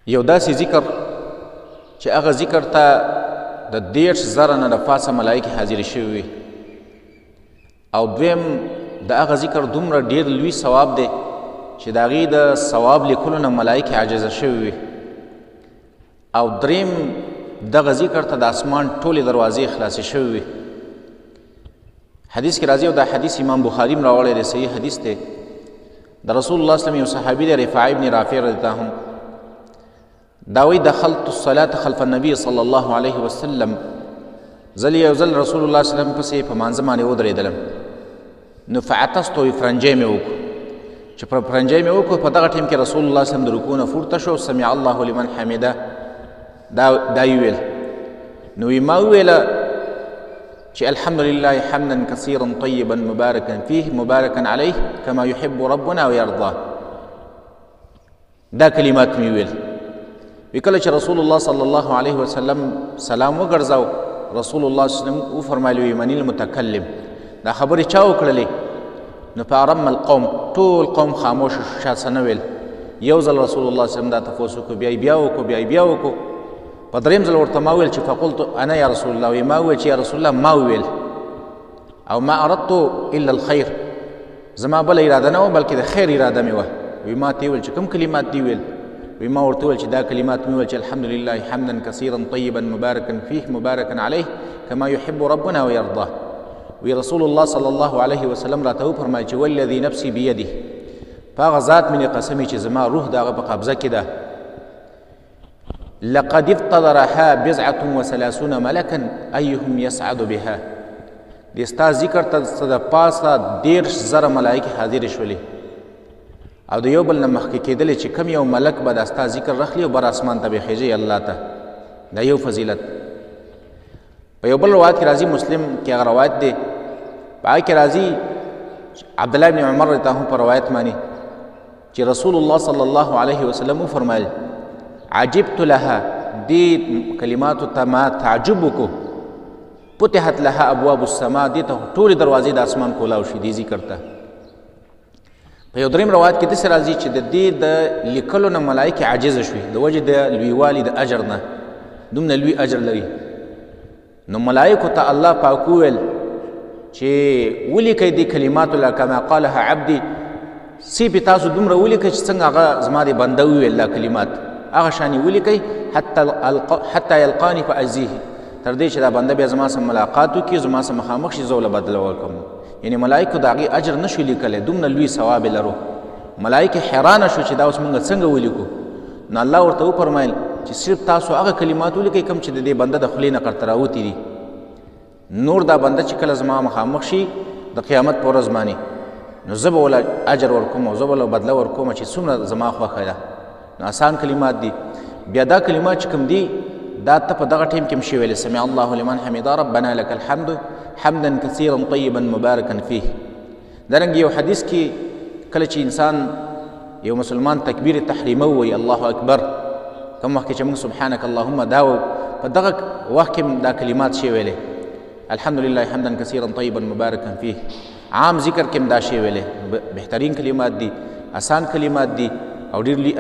یو داسې ذکر چې هغه ذکر ته د 10,000 نه د پاسه ملایکې حاضرې شوي وي، او دویم د هغه ذکر دومره ډېر لوی ثواب دی چې د هغې د ثواب لیکلو نه ملایکې عاجزه شوي وي، او دریم دغه ذکر ته د اسمان ټولې دروازې خلاصې شوي وي. حدیث کې راځي، او دا حدیث امام بخاري هم راوړی دی، صحیح حدیث دی. د رسول الله صلی الله علیه وسلم یو صحابي دی رفاعه ابن رافع رضی الله عنه، دا وایي دخلت الصلاة خلف النبي صلی الله علیه وسلم، زه یو ځل رسول الله صلی الله علیه وسلم پسې په مانځه باندې ودرېدلم، نو فعتست فرنجی مې وکړو، چې پر فرنجی مې وکړو په دغه ټیم کې رسول الله صلی الله علیه وسلم د رکوع نه پورته شو، سمع الله لمن حمده دا یې ویل. نو ما وویله چې الحمد لله حمدا كثيرا طيبا مباركا فيه مباركا عليه كما يحب ربنا ويرضاه. دا کلمات مې ویل. وی کله چې رسول الله صلی الله علیه وسلم سلام وګرځاو، رسول الله صلی الله علیه وسلم وفرمایل من المتکلم، دا خبرې چا وکړلې؟ نو فارم القوم، ټول قوم خاموش شو، څه نه ویل. یو ځل رسول الله صلی الله علیه وسلم دا تپوس وکړو، بیا یې بیا وکړو. په دریم ځل ورته ما ویل چې فقلت انا یا رسول الله، ما وویل چې یا رسول الله ما وویل، او ما اردت الا الخیر، زما بله اراده نه وه بلکې د خیر اراده مې وه. وی ما ته یې ویل چې کوم کلمات دي ویل؟ وی ما ورته ویل چې دا کلمات مې ویل چې الحمد لله حمدا كثيرا طيبا مباركا فيه مباركا عليه كما يحب ربنا ويرضاه. وی رسول الله صلی الله علیه وسلم راته وفرمایل چې والذي نفسي بيده، په هغه ذات مې قسم چې زما روح د هغه په قبضه کې ده، لقد افتضرها 37 ملكا ايهم يسعد بها. د ستا ذکر ته د پاسه 10,000 ملایکې حاضرې شولې، او د یو بل نه مخکې کېدلې چې کم یو ملک به د ستا ذکر رخلي او بر اسمان ته به خیژي الله ته. دا یو فضیلت. په یو بل روایت کې راځي، مسلم کې هغه روایت دی، په هغې کې راځي عبدالله بن عمر رضی الله عنه په روایت باندې چې رسول الله صلی الله علیه وسلم وفرمایل عجبت لها، دې کلماتو ته ما تعجب وکړو، فتحت لها ابواب السما، دې ته ټولې دروازې د اسمان کولاو شي دې ذکر ته. په یو دریم روایت کې داسې راځي چې د دې د لیکلو نه ملایکې عاجزه شوي د وجې د لویوالي د اجر نه، دومره لوی اجر لري. نو ملایکو ته الله پاک وویل چې ولیکئ دې کلماتو له کما قالها عبدي، سی پې تاسو دومره ولیکئ چې څنګه هغه زما د بنده وویل دا کلمات، هغه شانې ولیکئ حتی یلقاني فاجزیه، تر دې چې دا بنده بیا زما سره ملاقات وکړي، زما سره مخامخ شي، زه له بدله ورکړم. یعنې ملایکو د هغې اجر نه شو لیکلی، دومره لوی ثواب یې لرو. ملایکې حیرانه شو چې دا اوس موږ څنګه ولیکو؟ نو الله ورته وفرمیل چې صرف تاسو هغه کلمات ولیکئ کوم چې د دې بنده د خولې نه قرته راوتي دي. نور دا بنده چې کله زما مخامخ شي د قیامت په ورځ باندې، نو زه به وله اجر ورکوم او زه به له بدله ورکوم چې څومره زما خوښه ده. نو آسان کلمات دي. بیا دا کلمات چې کوم دي دا ته په دغه ټیم کې هم شي ویلی، سمع الله لمن حمده ربنا لك الحمد حمدا كثيرا طيبا مباركا فيه. دارنګه یو حدیث کې کله چې انسان یو مسلمان تکبیر تحریمه ووایي الله اکبر، کوم وخت کې چې موږ سبحانك اللهم دا په دغه وخت کې دا کلمات شي ویلی، الحمد لله حمدا كثيرا طيبا مباركا فيه. عام ذکر کې هم دا شی ویلی. بهترین کلمات دي، آسان کلمات دي، او ډېر